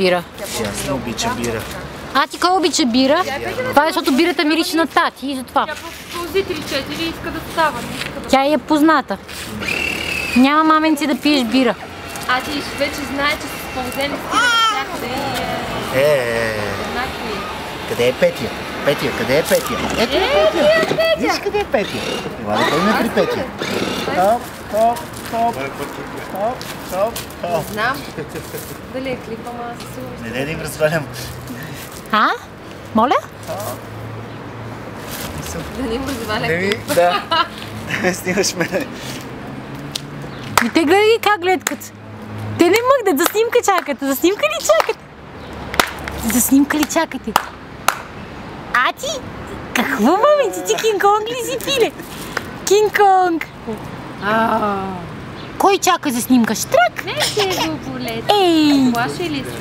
бира. Аз не обичам бира. А ти кой обича бира? Това е защото бирата мирише на тати и затова. Тя пълзи 3-4 и иска да става. Тя е позната. Няма маменци да пиеш бира. А ти вече знае, че с пълзели стигат всякъде и еднакви. Къде е Петя? Петя, къде е Петя? Ето е Петя! Виж къде е Петя? Това да ходим при Петя. Хоп, хоп, хоп, хоп, хоп, хоп. Знам. Дали е клипа, ама със сигурност. Не да им развалям. А? Моля? Да не им разваля клипа. Да. Снимаш мене. И те гледай ги как гледкат. Те не мъгнат, за снимка чакате. За снимка ли чакате? За снимка ли чакате? А ти? Какво, маменци? Ти Кинг-Конг ли си, пиле? Кинг-Конг! Кой чака за снимка? Штрак? Не си е го полет. Ей! Плаши ли си?